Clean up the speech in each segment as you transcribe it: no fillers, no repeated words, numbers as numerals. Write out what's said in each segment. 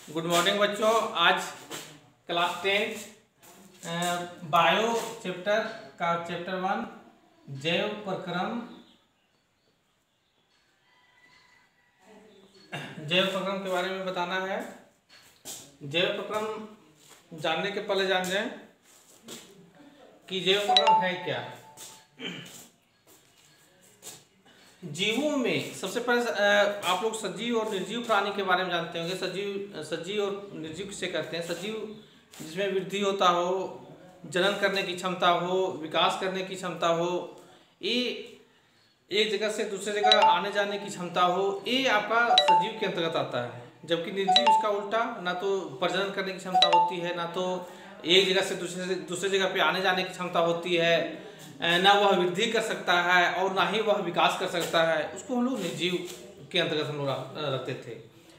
Good morning बच्चों। आज class 10 bio chapter का चैप्टर 1 जैव प्रक्रम के बारे में बताना है। जैव प्रक्रम जानने के पहले जान जाएं कि जैव प्रक्रम है क्या। जीवों में सबसे पहले आप लोग सजीव और निर्जीव प्राणी के बारे में जानते होंगे। सजीव और निर्जीव किसे कहते हैं? सजीव जिसमें वृद्धि होता हो, जनन करने की क्षमता हो, विकास करने की क्षमता हो, ये एक जगह से दूसरे जगह आने जाने की क्षमता हो, ये आपका सजीव के अंतर्गत आता है। जबकि निर्जीव इसका उल्टा, ना तो प्रजनन करने की क्षमता होती है, ना तो एक जगह से दूसरे जगह पे आने जाने की क्षमता होती है, ना वह वृद्धि कर सकता है और ना ही वह विकास कर सकता है। उसको हम लोग निर्जीव के अंतर्गत हम लोग रखते थे।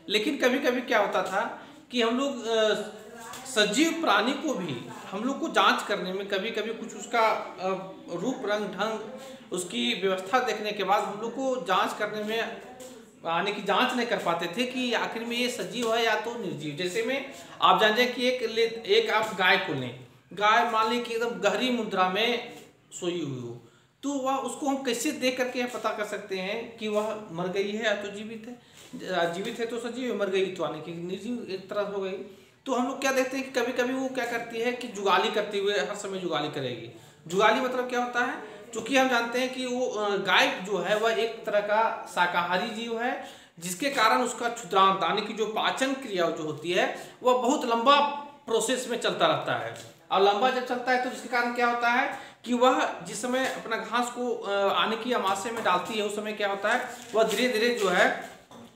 लेकिन कभी कभी क्या होता था कि हम लोग सजीव प्राणी को भी हम लोग को जांच करने में कभी कभी कुछ उसका रूप रंग ढंग उसकी व्यवस्था देखने के बाद हम लोग को जांच करने में आने की जांच नहीं कर पाते थे कि आखिर में ये सजीव है या तो निर्जीव। जैसे में आप जान जाए कि एक आप गाय को लें, गाय मान ली कि एकदम गहरी मुद्रा में सोई हुई हो, तो वह उसको हम कैसे देख करके पता कर सकते हैं कि वह मर गई है या तो जीवित है। जीवित है तो सजीव, मर गई तो आने की निर्जीव एक तरह हो गई। तो हम लोग क्या देखते हैं कि कभी कभी वो क्या करती है कि जुगाली करते हुए हर समय जुगाली करेगी। जुगाली मतलब क्या होता है? चूंकि हम जानते हैं कि वो गाय जो है वह एक तरह का शाकाहारी जीव है, जिसके कारण उसका क्षुद्रांत यानी कि जो पाचन क्रिया जो होती है वह बहुत लंबा प्रोसेस में चलता रहता है। और लंबा जब चलता है तो जिसके कारण क्या होता है कि वह जिस समय अपना घास को आने की अमाशय में डालती है, उस समय क्या होता है वह धीरे धीरे जो है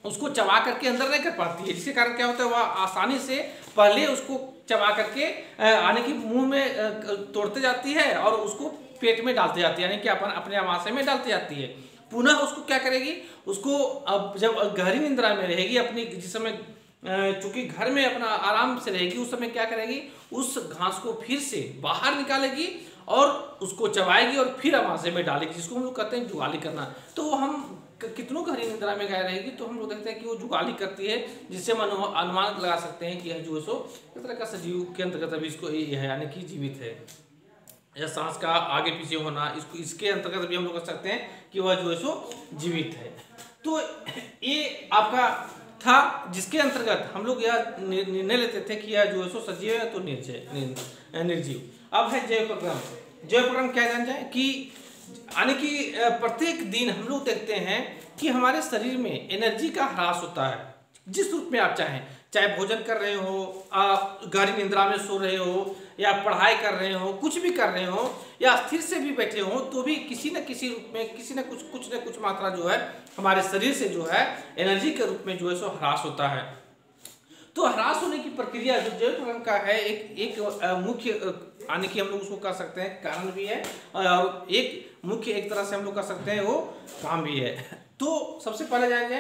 उसको चबा करके अंदर नहीं कर पाती है। जिसके कारण क्या होता है वह आसानी से पहले उसको चबा करके आने की मुंह में तोड़ते जाती है और उसको पेट में डालती जाती है, यानी कि अपने अमाशय में डालती जाती है। पुनः उसको क्या करेगी, उसको अब जब गहरी निंद्रा में रहेगी अपनी, जिस समय चूंकि घर में अपना आराम से रहेगी, उस समय क्या करेगी, उस घास को फिर से बाहर निकालेगी और उसको चबाएगी और फिर अमाशय में डालेगी, जिसको हम लोग कहते हैं जुगाली करना। तो हम कितनों गहरी निद्रा में गाय रहेगी तो हम लोग देखते हैं कि वो जुगाली करती है, जिससे हम अनुमान लगा सकते हैं कि यह जो है सो इस तरह का सजीव के अंतर्गत अभी इसको ये है, यानी कि जीवित है। या सांस का आगे पीछे होना, इसके अंतर्गत भी हम लोग कह सकते हैं कि वह जो है सो जीवित है। तो ये आपका था जिसके अंतर्गत हम लोग यह निर्णय लेते थे कि यह जो है सो सजीव है तो निर्जीव। अब है जैव प्रक्रम। जैव प्रक्रम क्या जान जाए कि यानी कि प्रत्येक दिन हम लोग देखते हैं कि हमारे शरीर में एनर्जी का ह्रास होता है। जिस रूप में आप चाहें, चाहे भोजन कर रहे हो, आप गहरी निद्रा में सो रहे हो, या पढ़ाई कर रहे हो, कुछ भी कर रहे हो, या स्थिर से भी बैठे हो, तो भी किसी न किसी रूप में किसी न कुछ मात्रा जो है हमारे शरीर से जो है एनर्जी के रूप में जो है सो ह्रास होता है। तो ह्रास होने की प्रक्रिया जो जैव प्रक्रम का है एक मुख्य यानी कि हम लोग उसको कह सकते हैं कारण भी है, और एक मुख्य एक तरह से हम लोग कह सकते हैं वो काम भी है। तो सबसे पहले जाएंगे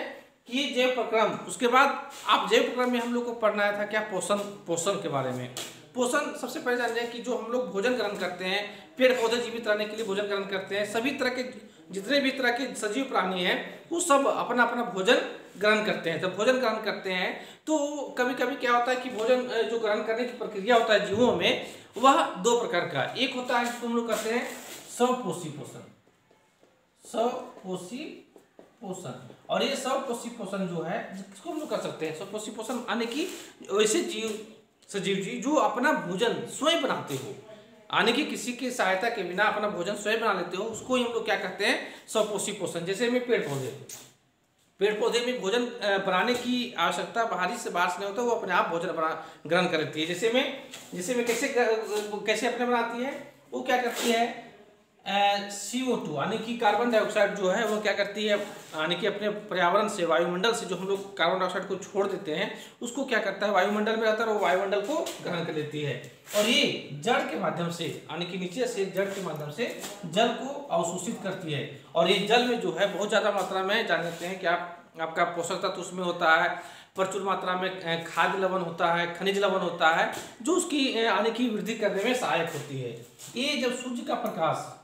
कि ये जैव प्रक्रम, उसके बाद आप जैव प्रक्रम में हम लोग को पढ़ना था क्या, पोषण के बारे में। पोषण सबसे पहले जान जाए कि जो हम लोग भोजन ग्रहण करते हैं, पेड़ पौधे जीवित रहने के लिए भोजन ग्रहण करते हैं, सभी तरह के जितने भी तरह के सजीव प्राणी हैं वो सब अपना अपना भोजन ग्रहण करते हैं। जब भोजन ग्रहण करते हैं तो कभी कभी क्या होता है कि भोजन जो ग्रहण करने की प्रक्रिया होता है जीवों में, वह दो प्रकार का, एक होता है जिसको हम लोग कहते हैं स्वपोषी पोषण, स्वपोषी पोषण। और ये स्वपोषी पोषण जो है जिसको हम लोग कर सकते हैं स्वपोषी पोषण, यानी कि वैसे सजीव जीव जो अपना भोजन स्वयं बनाते हो, यानी कि किसी की सहायता के बिना अपना भोजन स्वयं बना लेते हो, उसको ही हम लोग क्या कहते हैं स्वपोषी पोषण। जैसे में पेड़ पौधे में भोजन बनाने की आवश्यकता बाहर से नहीं होता, वो अपने आप भोजन ग्रहण कर लेती है। जैसे में कैसे अपने बनाती है, वो क्या करती है CO2 यानी कि कार्बन डाइऑक्साइड जो है वो क्या करती है, यानी कि अपने पर्यावरण से, वायुमंडल से जो हम लोग कार्बन डाइऑक्साइड को छोड़ देते हैं उसको क्या करता है, वायुमंडल में रहता है, वो वायुमंडल को ग्रहण कर लेती है और ये जड़ के माध्यम से, यानी कि नीचे से जड़ के माध्यम से जल को अवशोषित करती है। और ये जल में जो है बहुत ज़्यादा मात्रा में जान लेते हैं कि आपका पोषक तत्व उसमें होता है, प्रचुर मात्रा में खाद्य लवण होता है, खनिज लवण होता है, जो उसकी यानी कि वृद्धि करने में सहायक होती है। ये जब सूर्य का प्रकाश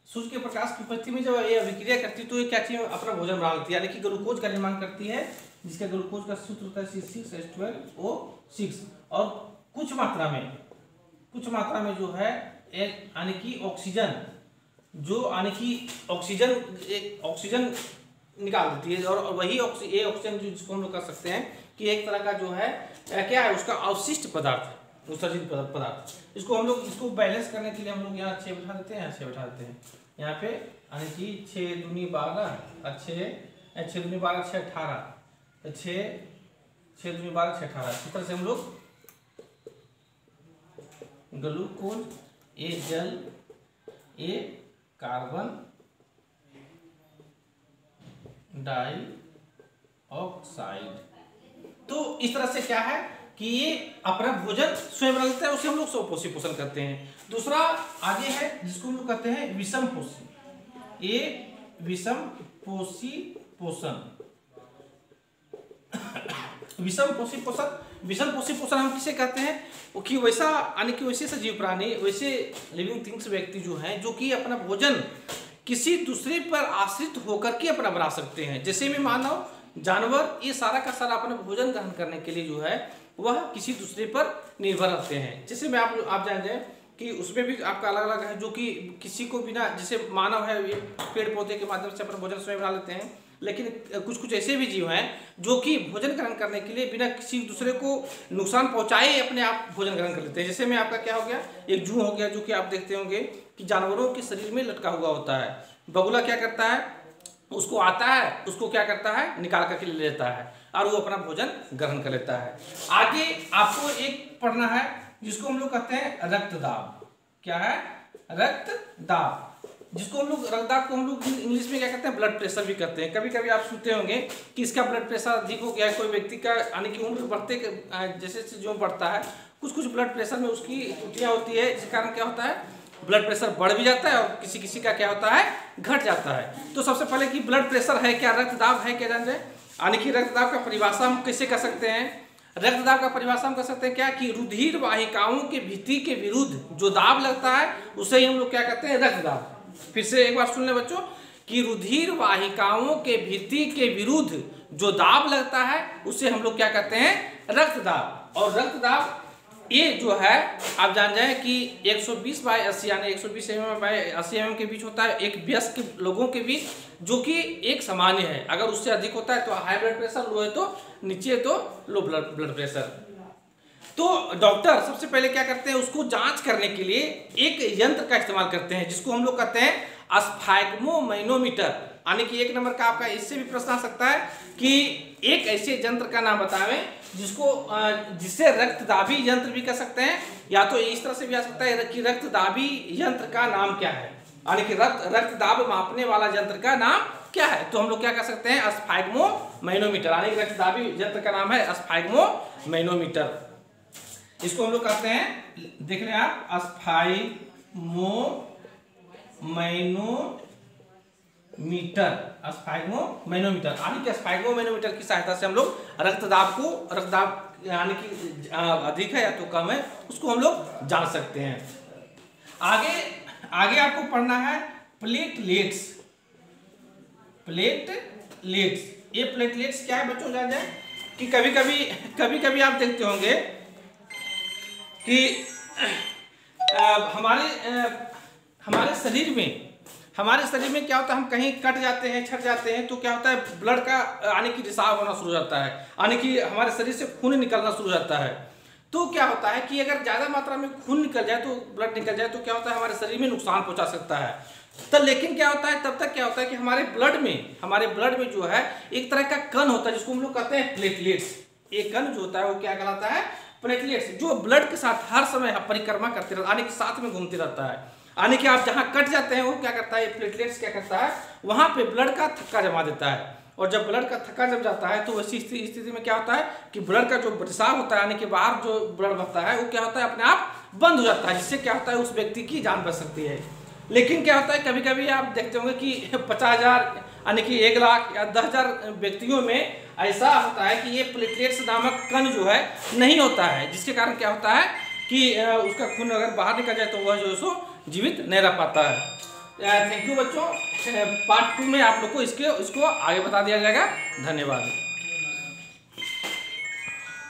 सूर्य के प्रकाश की उपस्थिति में जब ये अभिक्रिया करती है तो ये क्या चीज अपना भोजन बना लेती है, यानी कि ग्लूकोज का निर्माण करती है, जिसका ग्लूकोज का सूत्र होता है C6H12O6। और कुछ मात्रा में जो है यानी कि ऑक्सीजन ऑक्सीजन निकाल देती है। और वही ऑक्सीजन जिसको हम लोग कर सकते हैं कि एक तरह का जो है क्या है, उसका अवशिष्ट पदार्थ, उत्सर्जित पदार्थ। इसको हम लोग इसको बैलेंस करने के लिए हम लोग यहाँ 6 बैठा देते हैं, यहाँ 6 बैठा देते हैं, यहाँ पे यानी कि 6 दूनी 12 और 6 दूनी 12 6 18, तो 6 दूनी 12 6 18। इस तरह से हम लोग ग्लूकोज, ए जल, ए कार्बन डाइऑक्साइड। तो इस तरह से क्या है कि ये अपना भोजन स्वयं बना लेता है, उसे हम लोग स्वपोषी पोषण करते हैं। दूसरा आगे है जिसको हम लोग कहते हैं विषम पोषी, ये विषम पोषी पोषण। विषम पोषी पोषण हम किसे कहते हैं कि वैसा यानी कि वैसे सजीव प्राणी, वैसे लिविंग थिंग्स व्यक्ति जो हैं जो कि अपना भोजन किसी दूसरे पर आश्रित होकर के अपना बना सकते हैं। जैसे में मानव, जानवर, ये सारा का सारा अपना भोजन ग्रहण करने के लिए जो है वह किसी दूसरे पर निर्भर रहते हैं। जैसे मैं आप जान जाए कि उसमें भी आपका अलग अलग है, जो कि किसी को बिना, जैसे मानव है ये पेड़ पौधे के माध्यम से अपना भोजन स्वयं बना लेते हैं, लेकिन कुछ ऐसे भी जीव हैं जो कि भोजन ग्रहण करने के लिए बिना किसी दूसरे को नुकसान पहुंचाए अपने आप भोजन ग्रहण कर लेते हैं। जैसे में आपका क्या हो गया, एक जू हो गया, जो कि आप देखते होंगे कि जानवरों के शरीर में लटका हुआ होता है। बगुला क्या करता है, उसको आता है, उसको क्या करता है, निकाल करके ले लेता है और वो अपना भोजन ग्रहण कर लेता है। आगे आपको एक पढ़ना है जिसको हम लोग कहते हैं रक्तदाब। क्या है, रक्तदाब, जिसको हम लोग रक्तदाब को हम लोग इंग्लिश में क्या कहते हैं, ब्लड प्रेशर भी कहते हैं। कभी कभी आप सुनते होंगे कि इसका ब्लड प्रेशर अधिक हो गया है, कोई व्यक्ति का यानी कि उम्र बढ़ते जैसे जो बढ़ता है कुछ ब्लड प्रेशर में उसकी त्रुटियां होती है, जिस कारण क्या होता है ब्लड प्रेशर बढ़ भी जाता है और किसी का क्या होता है घट जाता है। तो सबसे पहले कि ब्लड प्रेशर है क्या, रक्तदाब है क्या, जान जाए। यानी कि रक्तदाब का परिभाषा हम कैसे कर सकते हैं, रक्तदाब का परिभाषा हम कर सकते हैं क्या कि रुधिर वाहिकाओं के भित्ति के विरुद्ध जो दाब लगता है उसे ही हम लोग क्या कहते हैं, रक्तदाब। फिर से एक बार सुन ले बच्चों कि रुधिर वाहिकाओं के भित्ति के विरुद्ध जो दाब लगता है उसे हम लोग क्या कहते हैं, रक्तदाब। और रक्तदाब ये जो है आप जान जाए कि 120/80 यानी 120 mm/80 mm के बीच होता है एक वयस्क लोगों के बीच, जो कि एक सामान्य है। अगर उससे अधिक होता है तो हाई ब्लड प्रेशर, लो है तो नीचे तो लो ब्लड प्रेशर। तो डॉक्टर सबसे पहले क्या करते हैं, उसको जांच करने के लिए एक यंत्र का इस्तेमाल करते हैं जिसको हम लोग कहते हैं स्फैग्मोमैनोमीटर। यानी कि 1 नंबर का आपका इससे भी प्रश्न आ सकता है कि एक ऐसे यंत्र का नाम बतावें जिससे रक्तदाबी यंत्र भी कह सकते हैं, या तो इस तरह से भी आ सकता है कि रक्तदाबी यंत्र का नाम क्या है, यानी कि रक्तदाब मापने वाला यंत्र का नाम क्या है। तो हम लोग क्या कर सकते हैं, स्फैग्मोमैनोमीटर, यानी कि रक्तदाबी यंत्र का नाम है स्फैग्मोमैनोमीटर। इसको हम लोग कहते हैं, देख रहे हैं आप, स्फैग्मोमैनोमीटर। यानी कि स्फैग्मोमैनोमीटर की सहायता से हम लोग रक्तदाब यानी कि अधिक है या तो कम है उसको हम लोग जान सकते हैं। आगे आपको पढ़ना है प्लेटलेट्स। ये प्लेटलेट्स क्या है बच्चों, जान जाए कि कभी कभी आप देखते होंगे कि हमारे शरीर में क्या होता है, हम कहीं कट जाते हैं, छट जाते हैं तो क्या होता है, ब्लड का यानी कि रिसाव होना शुरू हो जाता है, यानी कि हमारे शरीर से खून निकलना शुरू हो जाता है। तो क्या होता है कि अगर ज़्यादा मात्रा में खून निकल जाए, तो ब्लड निकल जाए, तो क्या होता है हमारे शरीर में नुकसान पहुंचा सकता है। तो लेकिन क्या होता है, तब तक क्या होता है कि हमारे ब्लड में जो है एक तरह का कण होता है जिसको हम लोग कहते हैं प्लेटलेट्स। एक कण जो होता है वो क्या कहलाता है, प्लेटलेट्स, जो ब्लड के साथ हर समय परिक्रमा करते रहता है, यानी कि साथ में घूमते रहता है। यानी कि आप जहाँ कट जाते हैं वो क्या करता है, प्लेटलेट्स क्या करता है, वहाँ पे ब्लड का थक्का जमा देता है। और जब ब्लड का थक्का जम जाता है तो वैसी स्थिति में क्या होता है कि ब्लड का जो रिसाव होता है, यानी कि बाहर जो ब्लड बहता है वो क्या होता है, अपने आप बंद हो जाता है, जिससे क्या होता है उस व्यक्ति की जान बच सकती है। लेकिन क्या होता है, कभी कभी आप देखते होंगे कि 50,000 यानी कि 1 लाख या 10,000 व्यक्तियों में ऐसा होता है कि ये प्लेटलेट्स नामक कण जो है नहीं होता है, जिसके कारण क्या होता है कि उसका खून अगर बाहर निकल जाए तो वह जो है सो जीवित नहीं रह पाता है। थैंक यू बच्चों। पार्ट 2 में आप लोग को इसको आगे बता दिया जाएगा। धन्यवाद।